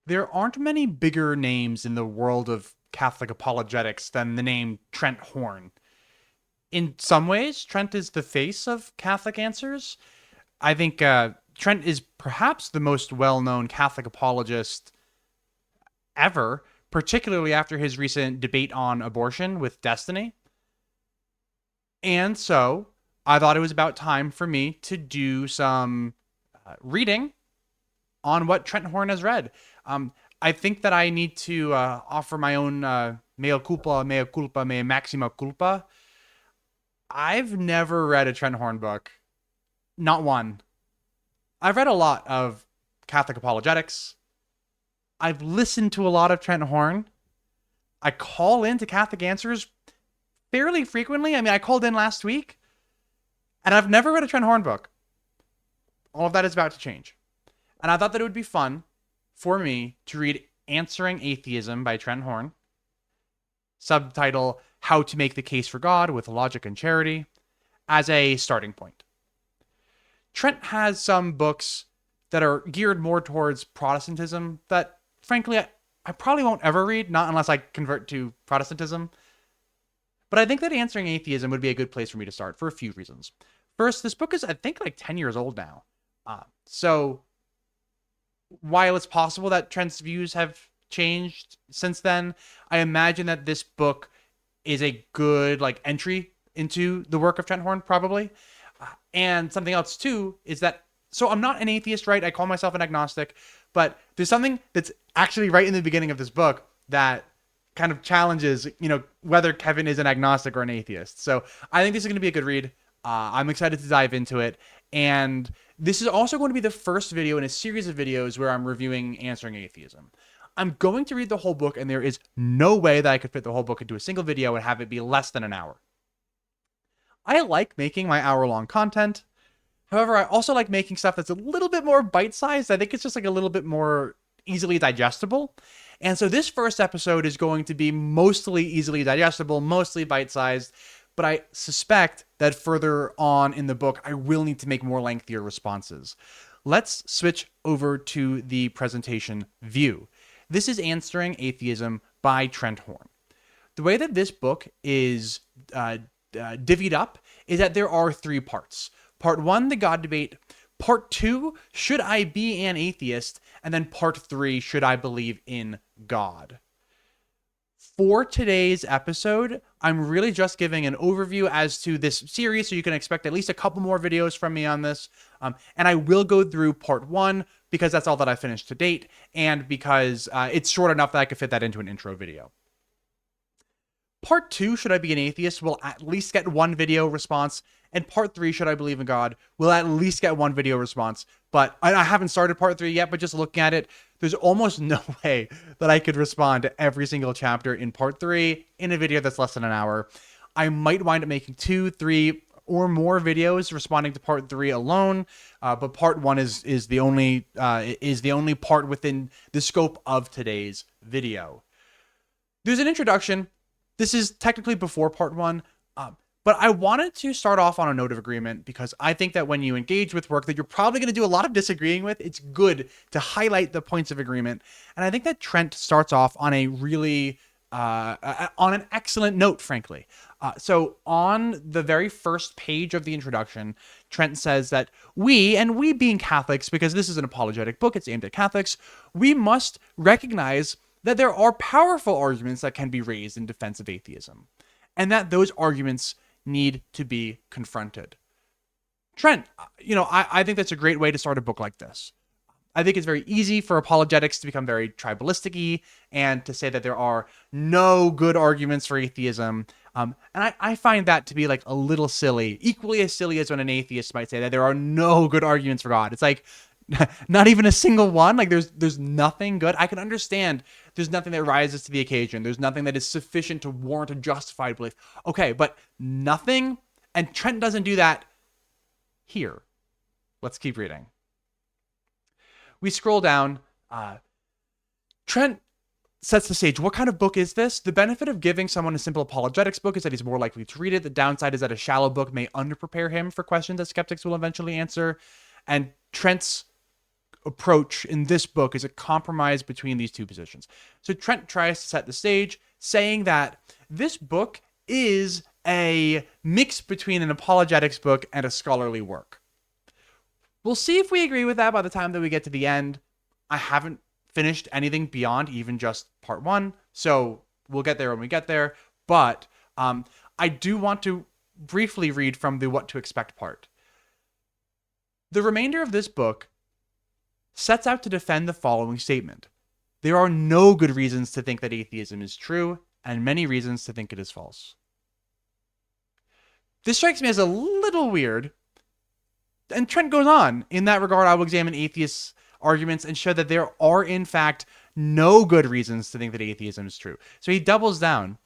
There aren't many bigger names in the world of Catholic apologetics than the name Trent Horn. In some ways, Trent is the face of Catholic answers. I think Trent is perhaps the most well known Catholic apologist ever, particularly after his recent debate on abortion with Destiny. And so I thought it was about time for me to do some reading on what Trent Horn has read. I think that I need to offer my own mea culpa, mea maxima culpa. I've never read a Trent Horn book, not one. I've read a lot of Catholic apologetics. I've listened to a lot of Trent Horn. I call into Catholic Answers fairly frequently. I mean, I called in last week, and I've never read a Trent Horn book. All of that is about to change. And I thought that it would be fun for me to read Answering Atheism by Trent Horn, subtitle How to Make the Case for God with Logic and Charity, as a starting point. Trent has some books that are geared more towards Protestantism that, frankly, I probably won't ever read, not unless I convert to Protestantism. But I think that Answering Atheism would be a good place for me to start for a few reasons. First, this book is, I think, like 10 years old now. So while it's possible that Trent's views have changed since then, I imagine that this book is a good like entry into the work of Trent Horn, probably. And something else too is that, so I'm not an atheist, right? I call myself an agnostic, but there's something that's actually right in the beginning of this book that kind of challenges, whether Kevin is an agnostic or an atheist. So I think this is going to be a good read. I'm excited to dive into it. And this is also going to be the first video in a series of videos where I'm reviewing Answering Atheism. I'm going to read the whole book, and there is no way that I could fit the whole book into a single video and have it be less than an hour. I like making my hour-long content. However, I also like making stuff that's a little bit more bite-sized. I think it's just like a little bit more easily digestible. And so this first episode is going to be mostly easily digestible, mostly bite-sized. But I suspect that further on in the book, I will need to make more lengthier responses. Let's switch over to the presentation view. This is Answering Atheism by Trent Horn. The way that this book is divvied up is that there are three parts. Part one, the God debate. Part two, should I be an atheist? And then part three, should I believe in God? For today's episode, I'm really just giving an overview as to this series, so you can expect at least a couple more videos from me on this. And I will go through part one because that's all that I finished to date, and because it's short enough that I could fit that into an intro video. Part two, should I be an atheist, will at least get one video response, and part three, should I believe in God, will at least get one video response. But I haven't started part three yet, but just looking at it, there's almost no way that I could respond to every single chapter in part three in a video that's less than an hour. I might wind up making 2, 3, or more videos responding to part three alone, but part one is the only part within the scope of today's video. There's an introduction. This is technically before part one, but I wanted to start off on a note of agreement because I think that when you engage with work that you're probably going to do a lot of disagreeing with, it's good to highlight the points of agreement. And I think that Trent starts off on a really, on an excellent note, frankly. So on the very first page of the introduction, Trent says that we being Catholics, because this is an apologetic book, it's aimed at Catholics, we must recognize that there are powerful arguments that can be raised in defense of atheism, and that those arguments need to be confronted. Trent, I think that's a great way to start a book like this. I think it's very easy for apologetics to become very tribalistic-y and to say that there are no good arguments for atheism. And I find that to be like a little silly, equally as silly as when an atheist might say that there are no good arguments for God. It's like, not even a single one. Like there's nothing good. I can understand there's nothing that rises to the occasion. There's nothing that is sufficient to warrant a justified belief. Okay, but nothing. And Trent doesn't do that here. Let's keep reading. We scroll down. Trent sets the stage. What kind of book is this? The benefit of giving someone a simple apologetics book is that he's more likely to read it. The downside is that a shallow book may underprepare him for questions that skeptics will eventually answer. And Trent's approach in this book is a compromise between these two positions. So Trent tries to set the stage, saying that this book is a mix between an apologetics book and a scholarly work. We'll see if we agree with that by the time that we get to the end. I haven't finished anything beyond even just part 1, so we'll get there when we get there. But I do want to briefly read from the what to expect part. The remainder of this book sets out to defend the following statement. There are no good reasons to think that atheism is true, and many reasons to think it is false. This strikes me as a little weird. And Trent goes on. In that regard, I will examine atheists' arguments and show that there are, in fact, no good reasons to think that atheism is true. So he doubles down.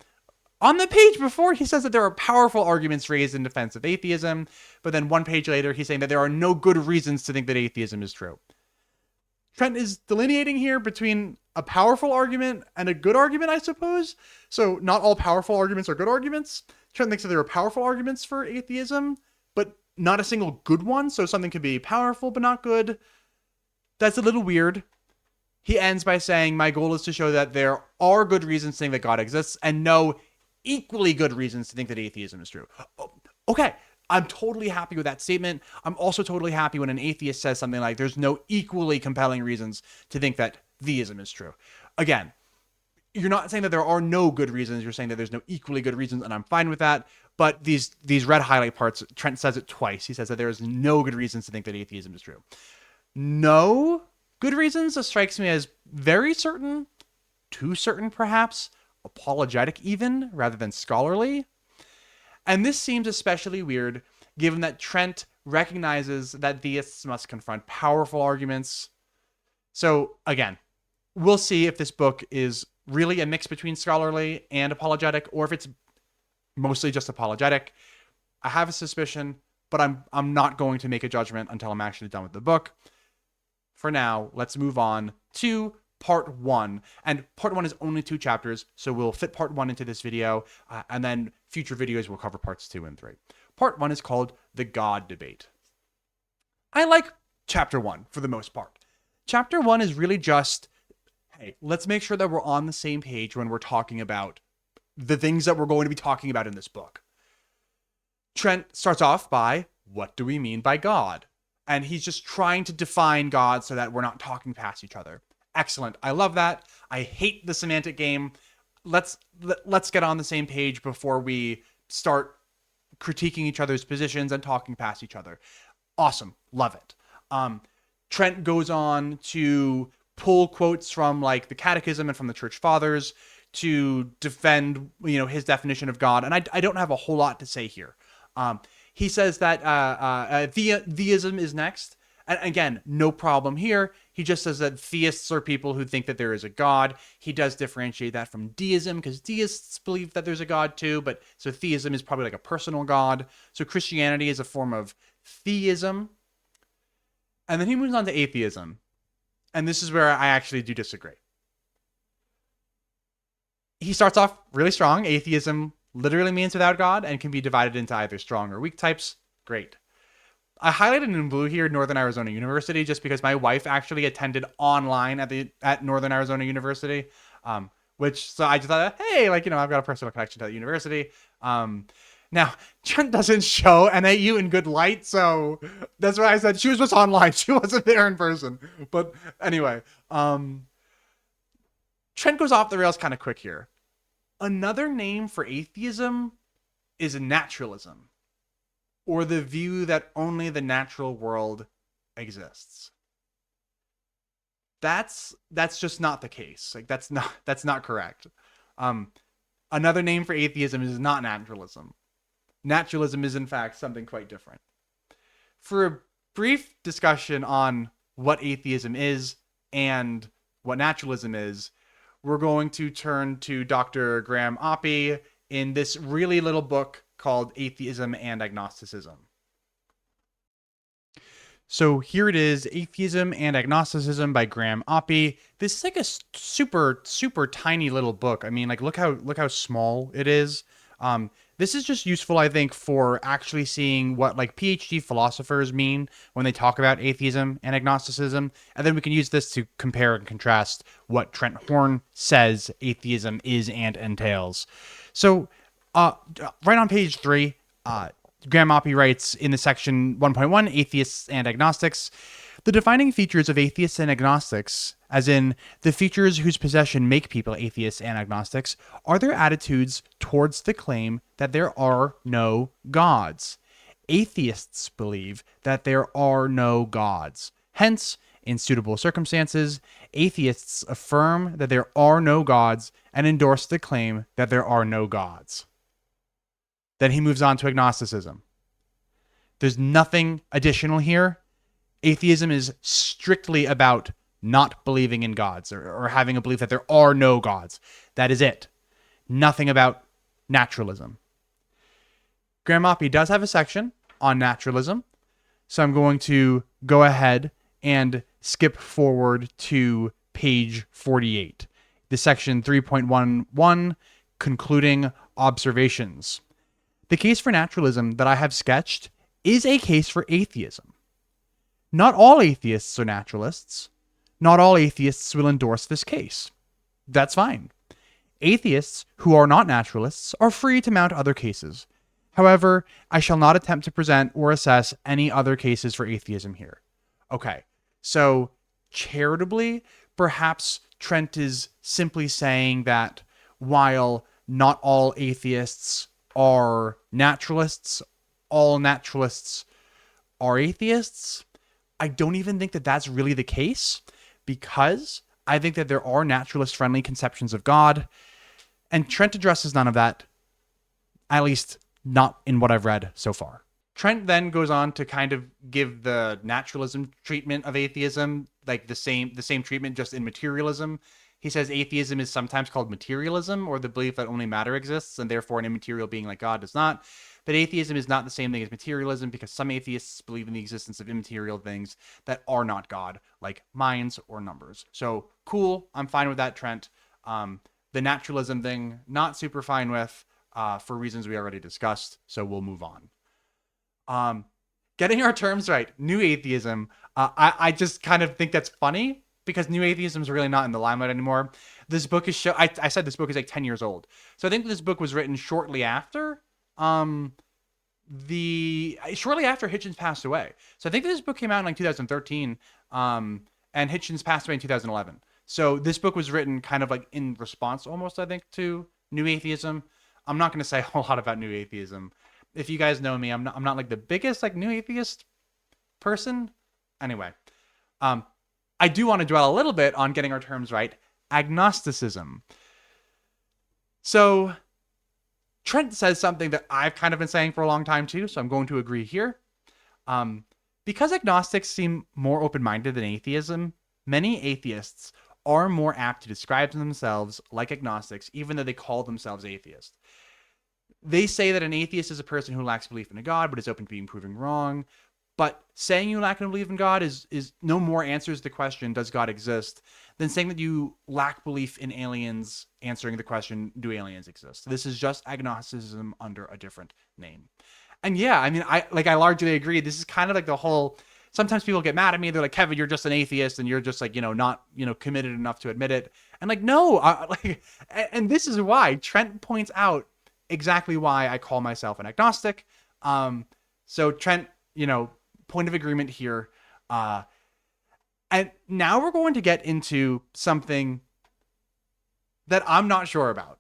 On the page before, he says that there are powerful arguments raised in defense of atheism, but then one page later, he's saying that there are no good reasons to think that atheism is true. Trent is delineating here between a powerful argument and a good argument, I suppose. So not all powerful arguments are good arguments. Trent thinks that there are powerful arguments for atheism, but not a single good one. So something could be powerful, but not good. That's a little weird. He ends by saying, my goal is to show that there are good reasons to think that God exists and no equally good reasons to think that atheism is true. Okay. I'm totally happy with that statement. I'm also totally happy when an atheist says something like, there's no equally compelling reasons to think that theism is true. Again, you're not saying that there are no good reasons. You're saying that there's no equally good reasons, and I'm fine with that. But these red highlight parts, Trent says it twice. He says that there is no good reasons to think that atheism is true. No good reasons strikes me as very certain, too certain perhaps, apologetic even, rather than scholarly. And this seems especially weird, given that Trent recognizes that theists must confront powerful arguments. So again, we'll see if this book is really a mix between scholarly and apologetic, or if it's mostly just apologetic. I have a suspicion, but I'm not going to make a judgment until I'm actually done with the book. For now, let's move on to part 1. And part 1 is only 2 chapters, so we'll fit part 1 into this video, and then future videos will cover parts 2 and 3. Part 1 is called The God Debate. I like chapter 1 for the most part. Chapter 1 is really just, hey, let's make sure that we're on the same page when we're talking about the things that we're going to be talking about in this book. Trent starts off by, what do we mean by God? And he's just trying to define God so that we're not talking past each other. Excellent. I love that. I hate the semantic game. Let's get on the same page before we start critiquing each other's positions and talking past each other. Awesome. Love it. Trent goes on to pull quotes from like the Catechism and from the Church Fathers to defend, his definition of God. And I don't have a whole lot to say here. He says that theism is next. And again, no problem here. He just says that theists are people who think that there is a God. He does differentiate that from deism because deists believe that there's a God too. But so theism is probably like a personal God. So Christianity is a form of theism. And then he moves on to atheism. And this is where I actually do disagree. He starts off really strong. Atheism literally means without God and can be divided into either strong or weak types. Great. I highlighted in blue here Northern Arizona University just because my wife actually attended online at Northern Arizona University, so I just thought, hey, I've got a personal connection to that university. Now, Trent doesn't show NAU in good light, so that's why I said she was just online. She wasn't there in person. But anyway, Trent goes off the rails kind of quick here. Another name for atheism is naturalism, or the view that only the natural world exists. That's just not the case. That's not correct. Another name for atheism is not naturalism. Naturalism is in fact something quite different. For a brief discussion on what atheism is and what naturalism is, we're going to turn to Dr. Graham Oppy in this really little book called Atheism and Agnosticism. So here it is, Atheism and Agnosticism by Graham Oppy. This is like a super, super tiny little book. I mean, look how small it is. This is just useful, I think, for actually seeing what like PhD philosophers mean when they talk about atheism and agnosticism. And then we can use this to compare and contrast what Trent Horn says atheism is and entails. So, right on page 3, Graham Oppy writes in the section 1.1, Atheists and Agnostics, the defining features of atheists and agnostics, as in the features whose possession make people atheists and agnostics, are their attitudes towards the claim that there are no gods. Atheists believe that there are no gods. Hence, in suitable circumstances, atheists affirm that there are no gods and endorse the claim that there are no gods. Then he moves on to agnosticism. There's nothing additional here. Atheism is strictly about not believing in gods or having a belief that there are no gods. That is it. Nothing about naturalism. Graham Oppy does have a section on naturalism, so I'm going to go ahead and skip forward to page 48. The section 3.11, concluding observations. The case for naturalism that I have sketched is a case for atheism. Not all atheists are naturalists. Not all atheists will endorse this case. That's fine. Atheists who are not naturalists are free to mount other cases. However, I shall not attempt to present or assess any other cases for atheism here. Okay, so charitably, perhaps Trent is simply saying that while not all atheists are naturalists, all naturalists are atheists. I don't even think that that's really the case, because I think that there are naturalist-friendly conceptions of God, and Trent addresses none of that, at least not in what I've read so far. Trent then goes on to kind of give the naturalism treatment of atheism, like the same treatment, just in materialism. He says atheism is sometimes called materialism, or the belief that only matter exists, and therefore an immaterial being like God does not. But atheism is not the same thing as materialism, because some atheists believe in the existence of immaterial things that are not God, like minds or numbers. So cool, I'm fine with that, Trent. The naturalism thing, not super fine with, for reasons we already discussed, so we'll move on. Getting our terms right, new atheism. I just kind of think that's funny, because new atheism is really not in the limelight anymore. This book is I said this book is like 10 years old. So I think this book was written shortly after shortly after Hitchens passed away. So I think this book came out in like 2013, and Hitchens passed away in 2011. So this book was written kind of like in response almost, I think, to new atheism. I'm not going to say a whole lot about new atheism. If you guys know me, I'm not like the biggest like new atheist person. Anyway, I do want to dwell a little bit on getting our terms right. Agnosticism. So Trent says something that I've kind of been saying for a long time too, so I'm going to agree here. Because agnostics seem more open-minded than atheism, many atheists are more apt to describe themselves like agnostics, even though they call themselves atheists. They say that an atheist is a person who lacks belief in a God, but is open to being proven wrong. But saying you lack belief in God is no more answers the question, does God exist, than saying that you lack belief in aliens, answering the question, do aliens exist? This is just agnosticism under a different name. And yeah, I mean, I largely agree. This is kind of like the whole, sometimes people get mad at me. They're like, Kevin, you're just an atheist and you're just like, not, committed enough to admit it. And like, no, and this is why Trent points out exactly why I call myself an agnostic. So Trent, point of agreement here. And now we're going to get into something that I'm not sure about.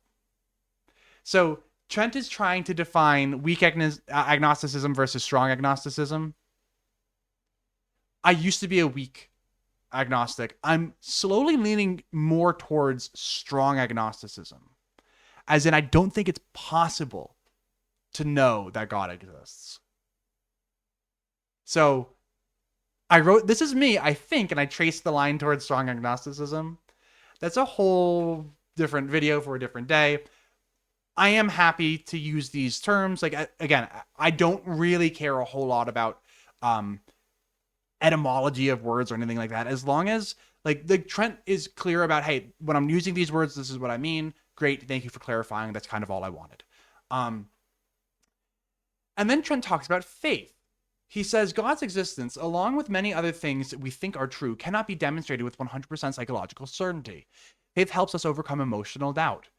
So Trent is trying to define weak agnosticism versus strong agnosticism. I used to be a weak agnostic. I'm slowly leaning more towards strong agnosticism. As in, I don't think it's possible to know that God exists. So I wrote, this is me, I think, and I traced the line towards strong agnosticism. That's a whole different video for a different day. I am happy to use these terms. Like, again, I don't really care a whole lot about etymology of words or anything like that. As long as, like, the Trent is clear about, hey, when I'm using these words, this is what I mean. Great, thank you for clarifying. That's kind of all I wanted. And then Trent talks about faith. He says God's existence, along with many other things that we think are true, cannot be demonstrated with 100% psychological certainty. Faith helps us overcome emotional doubt.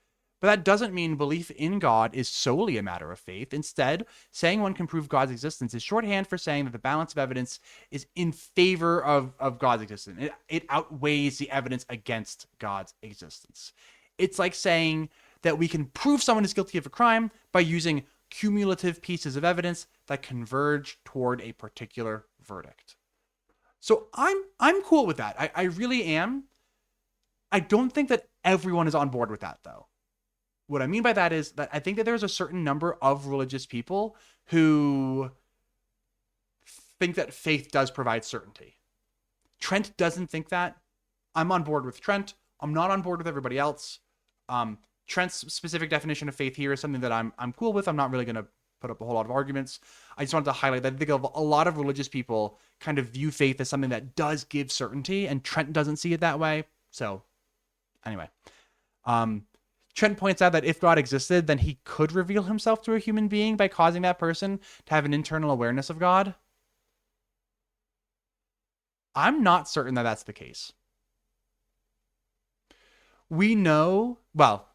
But that doesn't mean belief in God is solely a matter of faith. Instead, saying one can prove God's existence is shorthand for saying that the balance of evidence is in favor of God's existence. It outweighs the evidence against God's existence. It's like saying that we can prove someone is guilty of a crime by using cumulative pieces of evidence that converge toward a particular verdict. So I'm cool with that. I really am. I don't think that everyone is on board with that, though. What I mean by that is that I think that there's a certain number of religious people who think that faith does provide certainty. Trent doesn't think that. I'm on board with Trent. I'm not on board with everybody else. Trent's specific definition of faith here is something that I'm cool with. I'm not really going to put up a whole lot of arguments. I just wanted to highlight that I think a lot of religious people kind of view faith as something that does give certainty, and Trent doesn't see it that way. So anyway, Trent points out that if God existed, then he could reveal himself to a human being by causing that person to have an internal awareness of God. I'm not certain that that's the case. We know, well,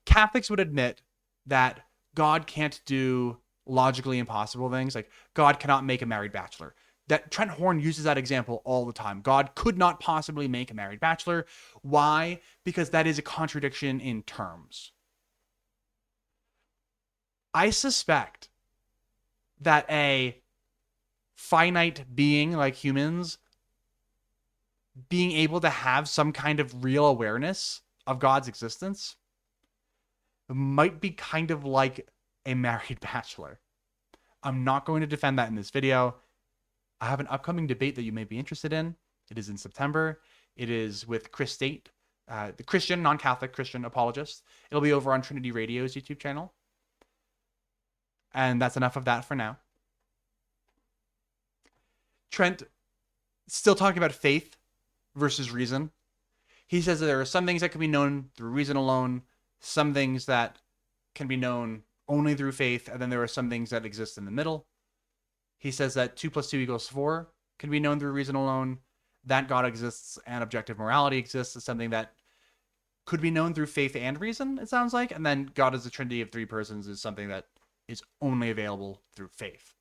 Catholics would admit that God can't do logically impossible things. Like God cannot make a married bachelor. That Trent Horn uses that example all the time. God could not possibly make a married bachelor. Why? Because that is a contradiction in terms. I suspect that a finite being like humans being able to have some kind of real awareness of God's existence might be kind of like a married bachelor. I'm not going to defend that in this video. I have an upcoming debate that you may be interested in. It is in September. It is with Chris State, the Christian, non-Catholic Christian apologist. It'll be over on Trinity Radio's YouTube channel. And that's enough of that for now. Trent, still talking about faith versus reason. He says that there are some things that can be known through reason alone, some things that can be known only through faith, and then there are some things that exist in the middle. He says that 2 + 2 = 4 can be known through reason alone, that God exists and objective morality exists is something that could be known through faith and reason, it sounds like, and then God as a trinity of three persons is something that is only available through faith.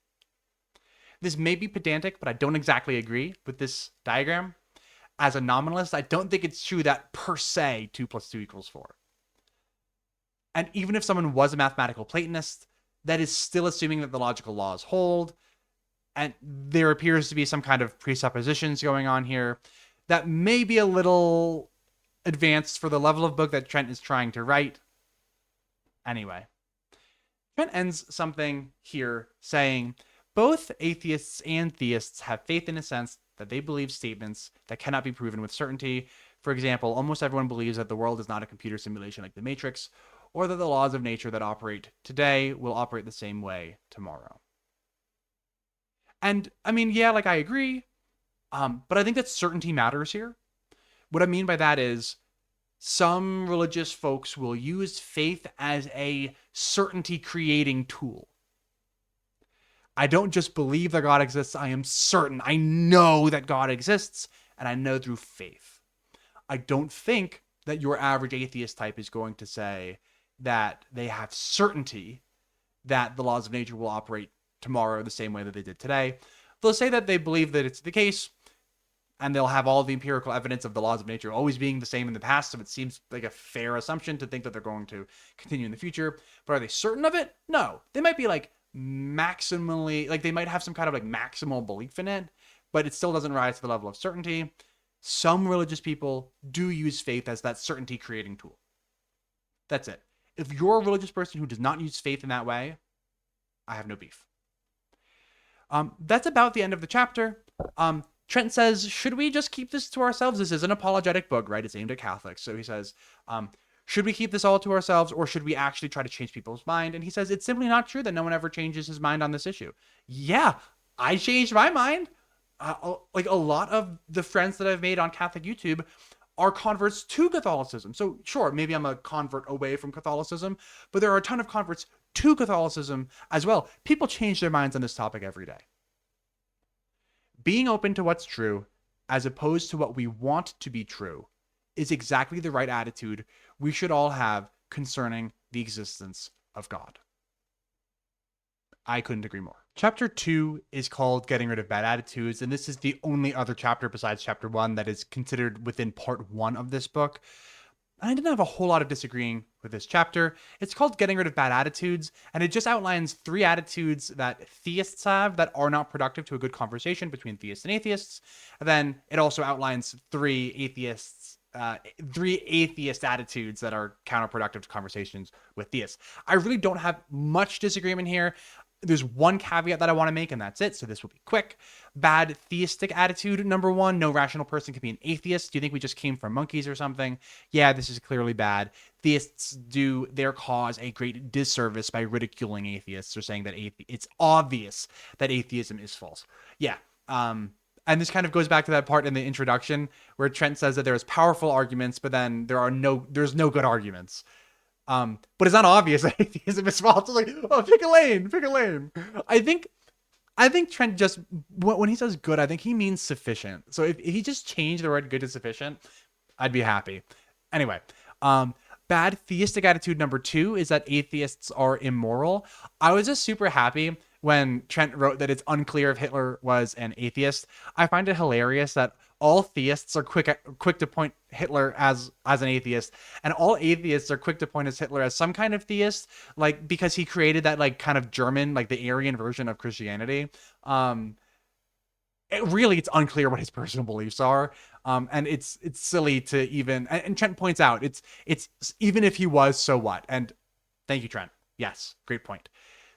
This may be pedantic, but I don't exactly agree with this diagram. As a nominalist, I don't think it's true that per se 2 + 2 = 4. And even if someone was a mathematical Platonist, that is still assuming that the logical laws hold. And there appears to be some kind of presuppositions going on here that may be a little advanced for the level of book that Trent is trying to write. Anyway, Trent ends something here saying, both atheists and theists have faith in a sense that they believe statements that cannot be proven with certainty. For example, almost everyone believes that the world is not a computer simulation like the Matrix, or that the laws of nature that operate today will operate the same way tomorrow. And I mean, yeah, like I agree, but I think that certainty matters here. What I mean by that is some religious folks will use faith as a certainty creating tool. I don't just believe that God exists, I am certain. I know that God exists, and I know through faith. I don't think that your average atheist type is going to say that they have certainty that the laws of nature will operate tomorrow the same way that they did today. They'll say that they believe that it's the case, and they'll have all the empirical evidence of the laws of nature always being the same in the past, so it seems like a fair assumption to think that they're going to continue in the future. But are they certain of it? No. They might be like maximally, like they might have some kind of like maximal belief in it, but it still doesn't rise to the level of certainty. Some religious people do use faith as that certainty creating tool. That's it. If you're a religious person who does not use faith in that way, I have no beef. That's about the end of the chapter. Trent says, should we just keep this to ourselves? This is an apologetic book, right? It's aimed at Catholics. So he says, should we keep this all to ourselves, or should we actually try to change people's mind? And he says, it's simply not true that no one ever changes his mind on this issue. Yeah, I changed my mind. Like a lot of the friends that I've made on Catholic YouTube are converts to Catholicism. So sure, maybe I'm a convert away from Catholicism, but there are a ton of converts to Catholicism as well. People change their minds on this topic every day. Being open to what's true, as opposed to what we want to be true, is exactly the right attitude we should all have concerning the existence of God. I couldn't agree more. Chapter 2 is called Getting Rid of Bad Attitudes, and this is the only other chapter besides chapter 1 that is considered within part 1 of this book. I didn't have a whole lot of disagreeing with this chapter. It's called Getting Rid of Bad Attitudes, and it just outlines 3 attitudes that theists have that are not productive to a good conversation between theists and atheists. And then it also outlines 3 atheist attitudes that are counterproductive to conversations with theists. I really don't have much disagreement here. There's one caveat that I want to make, and that's it. So this will be quick. Bad theistic attitude, number 1. No rational person can be an atheist. Do you think we just came from monkeys or something? Yeah, this is clearly bad. Theists do their cause a great disservice by ridiculing atheists or saying that it's obvious that atheism is false. Yeah. And this kind of goes back to that part in the introduction where Trent says that there's powerful arguments, but then there's no good arguments. But it's not obvious that atheism is false. It's like, oh, pick a lane. I think Trent just, when he says good, I think he means sufficient. So if he just changed the word good to sufficient, I'd be happy. Anyway, bad theistic attitude number 2 is that atheists are immoral. I was just super happy when Trent wrote that it's unclear if Hitler was an atheist. I find it hilarious that all theists are quick to point Hitler as an atheist, and all atheists are quick to point as Hitler as some kind of theist, like because he created that like kind of German, like the Aryan version of Christianity. It's unclear what his personal beliefs are, and it's silly to even. And Trent points out it's even if he was, so what? And thank you, Trent. Yes, great point.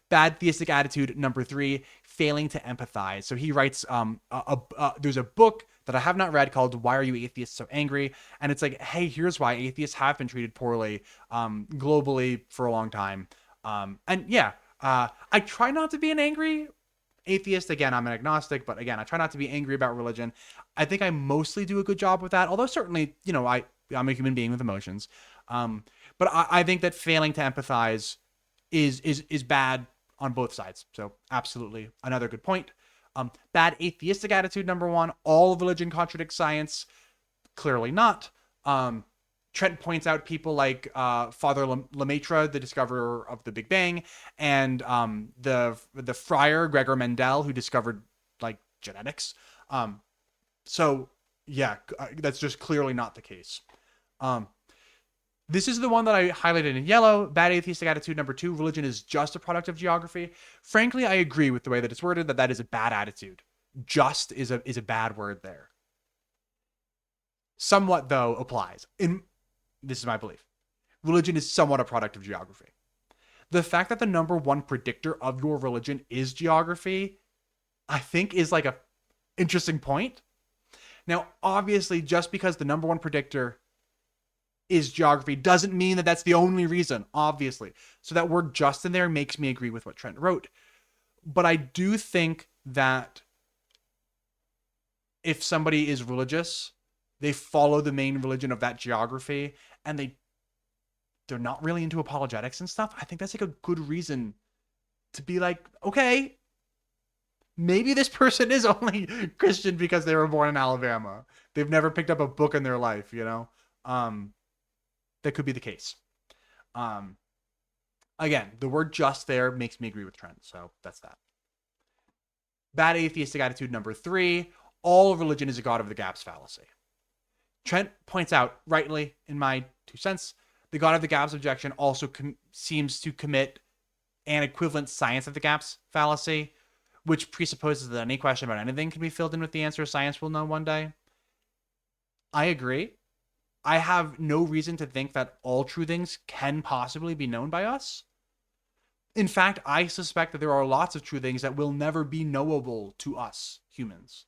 Bad theistic attitude number 3, failing to empathize. So he writes there's a book that I have not read called Why Are You Atheists So Angry? And it's like, hey, here's why atheists have been treated poorly globally for a long time. I try not to be an angry atheist. Again, I'm an agnostic, but again, I try not to be angry about religion. I think I mostly do a good job with that, although certainly, I'm a human being with emotions. But I think that failing to empathize is bad on both sides. So absolutely another good point. Bad atheistic attitude number 1, all religion contradicts science. Clearly not. Trent points out people like Father Lemaitre, the discoverer of the Big Bang, and the friar Gregor Mendel, who discovered like genetics. So yeah, that's just clearly not the case. This is the one that I highlighted in yellow. Bad atheistic attitude number 2, religion is just a product of geography. Frankly, I agree with the way that it's worded, that is a bad attitude. Just is a bad word there. Somewhat, though, applies. This is my belief. Religion is somewhat a product of geography. The fact that the number 1 predictor of your religion is geography, I think is like a interesting point. Now, obviously, just because the number 1 predictor is geography doesn't mean that that's the only reason, obviously. So that word just in there makes me agree with what Trent wrote. But I do think that if somebody is religious, they follow the main religion of that geography, and they're not really into apologetics and stuff, I think that's like a good reason to be like, okay, maybe this person is only Christian because they were born in Alabama. They've never picked up a book in their life, that could be the case. Again, the word just there makes me agree with Trent, so that's that. Bad atheistic attitude number 3, all religion is a God of the gaps fallacy. Trent points out, rightly, in my 2 cents, the God of the gaps objection also seems to commit an equivalent science of the gaps fallacy, which presupposes that any question about anything can be filled in with the answer science will know one day. I agree. I have no reason to think that all true things can possibly be known by us. In fact, I suspect that there are lots of true things that will never be knowable to us humans.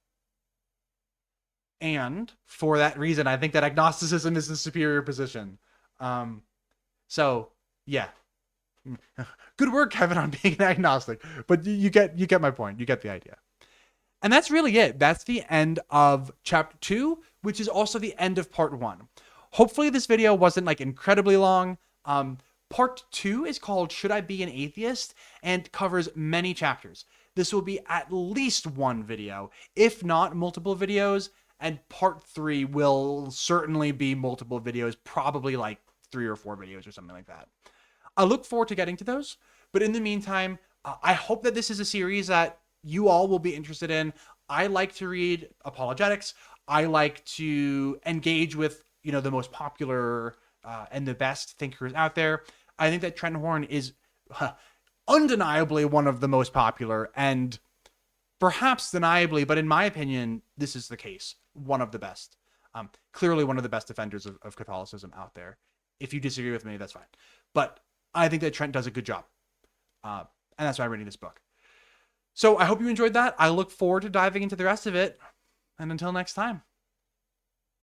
And for that reason, I think that agnosticism is the superior position. So yeah, good work, Kevin, on being an agnostic. But you get my point. You get the idea. And that's really it. That's the end of chapter 2, which is also the end of part 1. Hopefully this video wasn't like incredibly long. Part 2 is called Should I Be an Atheist? And covers many chapters. This will be at least one video, if not multiple videos, and part 3 will certainly be multiple videos, probably like 3 or 4 videos or something like that. I look forward to getting to those, but in the meantime, I hope that this is a series that you all will be interested in. I like to read apologetics. I like to engage with, the most popular and the best thinkers out there. I think that Trent Horn is undeniably one of the most popular, and perhaps deniably, but in my opinion, this is the case, one of the best. Clearly one of the best defenders of Catholicism out there. If you disagree with me, that's fine. But I think that Trent does a good job. And that's why I'm reading this book. So I hope you enjoyed that. I look forward to diving into the rest of it. And until next time.